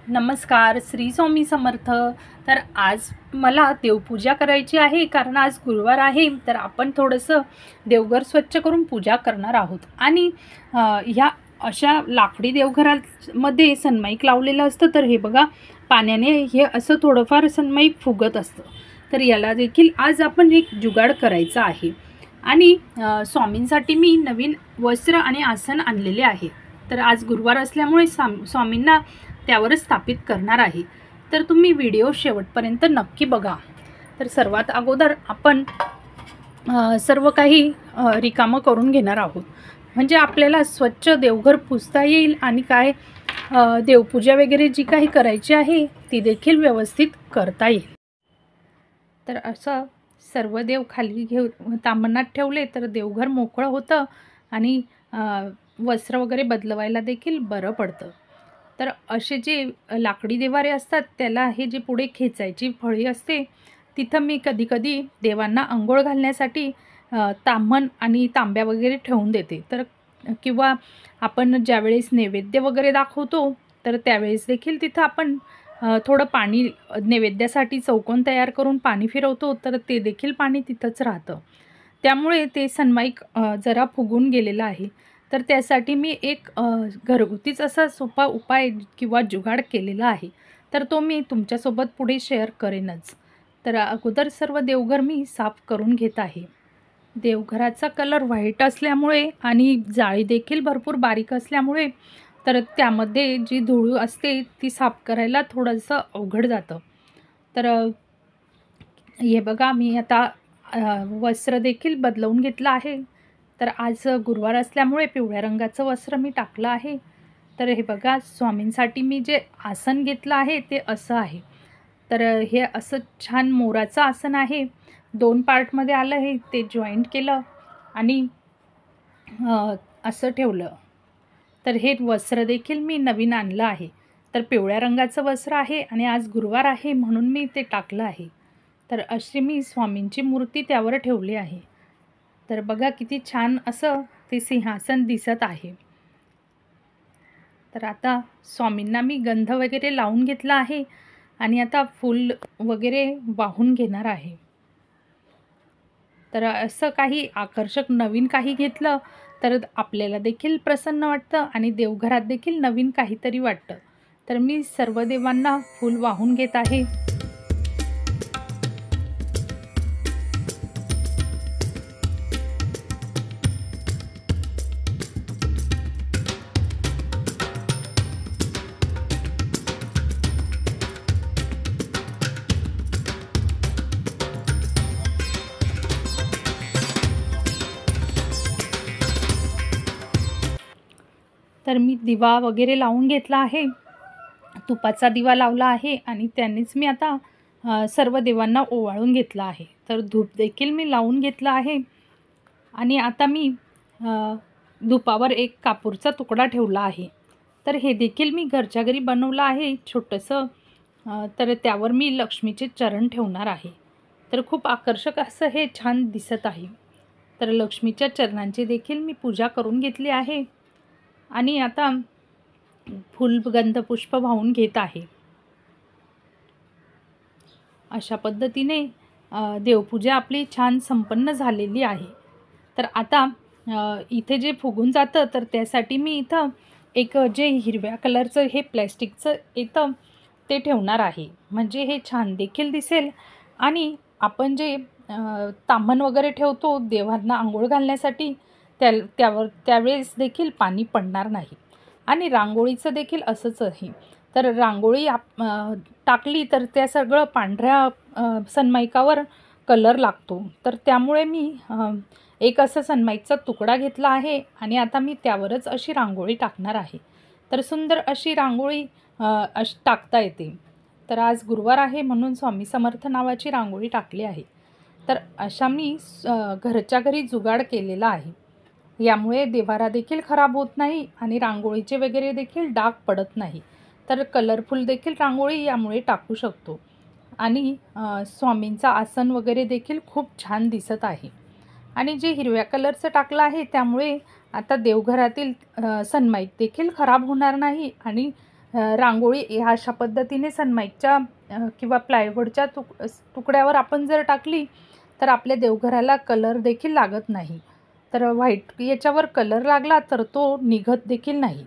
नमस्कार, श्री स्वामी समर्थ। तर आज मला देवपूजा करायची आहे, कारण आज गुरुवार आहे। तर आपण थोडंसं देवघर स्वच्छ करून पूजा करणार आहोत। आणि ह्या अशा लाकडी देवघरामध्ये सनमाईक लावलेलं असतं। तर हे बघा, पाण्याने हे असं थोडंफार सनमाईक फुगत असतं। तर याला देखील आज आपण एक जुगाड करायचा आहे। आणि स्वामींसाठी मी नवीन वस्त्र आणि आसन आणलेले आहे। तर आज गुरुवार असल्यामुळे स्वामींना त्यावरच स्थापित करणार आहे। तर तुम्ही व्हिडिओ शेवटपर्यंत नक्की बघा। तर सर्वात अगोदर आपण सर्व काही रिकामं करून घेणार आहोत, म्हणजे आपल्याला स्वच्छ देवघर पुसता येईल आणि काय देवपूजा वगैरे जी काही करायची आहे ती देखील व्यवस्थित करता येईल। तर असं सर्व देव खाली घेऊन तांबणात ठेवले तर देवघर मोकळं होतं आणि वस्त्र वगैरे बदलवायला देखील बरं पडतं। तर असे जे लाकडी देवारे असतात त्याला हे जे पुढे खेचायची फळी असते, तिथं मी कधीकधी देवांना अंघोळ घालण्यासाठी ताम्हण आणि तांब्या वगैरे ठेवून देते। तर किंवा आपण ज्यावेळेस नैवेद्य वगैरे दाखवतो तर त्यावेळेस देखील तिथं आपण थोडं पाणी नैवेद्यासाठी चौकोन तयार करून पाणी फिरवतो, तर ते देखील पाणी तिथंच राहतं। त्यामुळे ते सनमाईक जरा फुगून गेलेलं आहे। तर त्यासाठी मी एक घरगुतीच असा सोपा उपाय किंवा जुगाड केलेला आहे। तर तो मी तुमच्यासोबत पुढे शेअर करेनच। तर अगोदर सर्व देवघर मी साफ करून घेत आहे। देवघराचा कलर व्हाईट असल्यामुळे आणि जाळी देखील भरपूर बारीक असल्यामुळे तर त्यामध्ये जी धूळ असते ती साफ करायला थोडंसं अवघड जातं। तर हे बघा, मी आता वस्त्र देखील बदलवून घेतलं आहे। तर आज गुरुवार असल्यामुळे पिवळ्या रंगाचं वस्त्र मी टाकलं आहे। तर हे बघा, स्वामींसाठी मी जे आसन घेतलं आहे ते असं आहे। तर हे असं छान मोराचं आसन आहे। 2 पार्टमध्ये आलं आहे, ते जॉईंट केलं आणि असं ठेवलं। तर हे वस्त्र देखील मी नवीन आणलं आहे। तर पिवळ्या रंगाचं वस्त्र आहे आणि आज गुरुवार आहे म्हणून मी ते टाकलं आहे। तर अशी मी स्वामींची मूर्ती त्यावर ठेवली आहे। तर बघा किती छान असं ते सिंहासन दिसत आहे। तर आता स्वामींना मी गंध वगैरे लावून घेतला आहे आणि आता फूल वगैरे वाहून घेणार आहे। तर असं काही आकर्षक नवीन काही घेतलं तर आपल्याला देखील प्रसन्न वाटतं आणि देवघरात देखील नवीन काहीतरी वाटतं। तर मी सर्व देवांना फूल वाहून घेत आहे। तर मी दिवा वगैरे लावून घेतला आहे, तुपाचा दिवा लावला आहे आणि त्यांनीच मी आता सर्व देवांना ओवाळून घेतला आहे। तर धूप देखील मी लावून घेतला आहे आणि आता मी धुपावर एक कापूरचा तुकडा ठेवला आहे। तर हे देखील मी घरच्या घरी बनवलं आहे छोटंसं। तर त्यावर मी लक्ष्मीचे चरण ठेवणार आहे। तर खूप आकर्षक असं हे छान दिसत आहे। तर लक्ष्मीच्या चरणांची देखील मी पूजा करून घेतली आहे आणि आता फुलगंध पुष्प वाहून घेत आहे। अशा पद्धतीने देवपूजा आपली छान संपन्न झालेली आहे। तर आता इथे जे फुगून जातं तर त्यासाठी मी इथं एक जे हिरव्या कलरचं हे प्लॅस्टिकचं येतं ते ठेवणार आहे, म्हणजे हे छान देखील दिसेल आणि आपण जे ताम्हण वगैरे ठेवतो देवांना आंघोळ घालण्यासाठी त्यावेळेस देखील पाणी पडणार नाही। आणि रांगोळीचं देखील असंच आहे। तर रांगोळी टाकली तर त्या सगळं पांढऱ्या सनमाईकावर कलर लागतो। तर त्यामुळे मी एक असं सनमाईकचा तुकडा घेतला आहे आणि आता मी त्यावरच अशी रांगोळी टाकणार आहे। तर सुंदर अशी रांगोळी टाकता येते। तर आज गुरुवार आहे म्हणून स्वामी समर्थ नावाची रांगोळी टाकली आहे। तर अशा मी घरच्या घरी जुगाड केलेला आहे। यामुळे देवारा देखील खराब होत नाही आणि रांगोळीचे वगैरे देखील डाग पडत नाही। तर कलरफुल देखील रांगोळी यामुळे टाकू शकतो आणि स्वामींचा आसन वगैरे देखील खूप छान दिसत आहे। आणि जे हिरव्या कलरचं टाकलं आहे त्यामुळे आता देवघरातील सनमाईक देखील खराब होणार नाही आणि रांगोळी ह्या अशा पद्धतीने सनमाईकच्या किंवा प्लायवूडच्या तुकड्यावर आपण जर टाकली तर आपल्या देवघराला कलर देखील लागत नाही. तर व्हाईट याच्यावर कलर लागला तर तो निघत देखील नाही.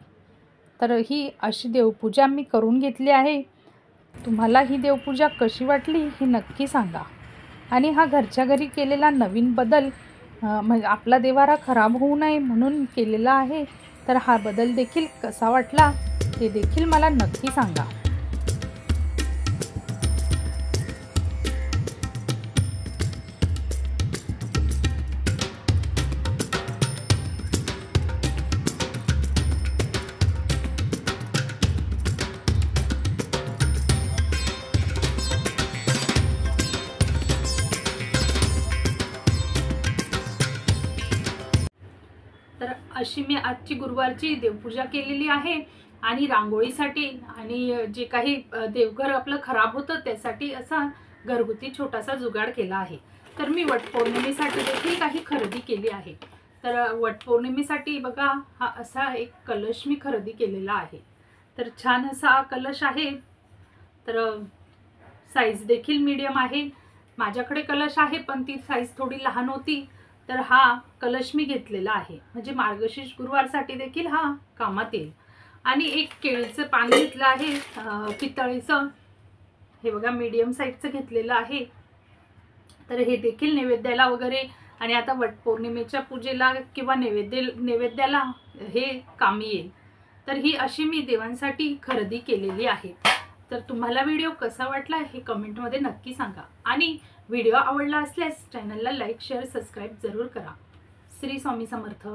तर ही अशी देवपूजा मी करून घेतली आहे. तुम्हाला ही देवपूजा कशी वाटली हे नक्की सांगा. आणि हा घरच्या घरी केलेला नवीन बदल म्हणजे आपला देवारा खराब होऊ नये म्हणून केलेला आहे. तर हा बदल देखील कसा वाटला ते देखील मला नक्की सांगा. तर अशी मी आजची गुरुवारची देवपूजा केलेली आहे. आणि रांगोळीसाठी आणि जे काही देवघर आपलं खराब होतं त्यासाठी असा घरगुती छोटासा जुगाड केला आहे. तर मी वटपौर्णिमेसाठी देखील काही खरेदी केली आहे. तर वटपौर्णिमेसाठी बघा हा असा एक कलश मी खरेदी केलेला आहे. तर छान असा कलश आहे. तर साईज देखील मीडियम आहे. माझ्याकडे कलश आहे पण ती साईज थोडी लहान होती. तर हा कलश मी घेतलेला आहे म्हणजे मार्गशीर्ष गुरुवारसाठी देखील हा कामात येईल. आणि एक केळीचं पान घेतलं आहे पितळीचं. हे बघा मीडियम साईजचं घेतलेलं आहे. तर हे देखील नैवेद्याला वगैरे आणि आता वटपौर्णिमेच्या पूजेला किंवा नैवेद्याला हे कामी येईल. तर ही अशी मी देवांसाठी खरेदी केलेली आहे. तर तुम्हाला व्हिडिओ कसा वाटला हे कमेंटमध्ये नक्की सांगा. आणि व्हिडिओ आवडला असल्यास चॅनलला लाईक शेअर सबस्क्राईब जरूर करा. श्री स्वामी समर्थ.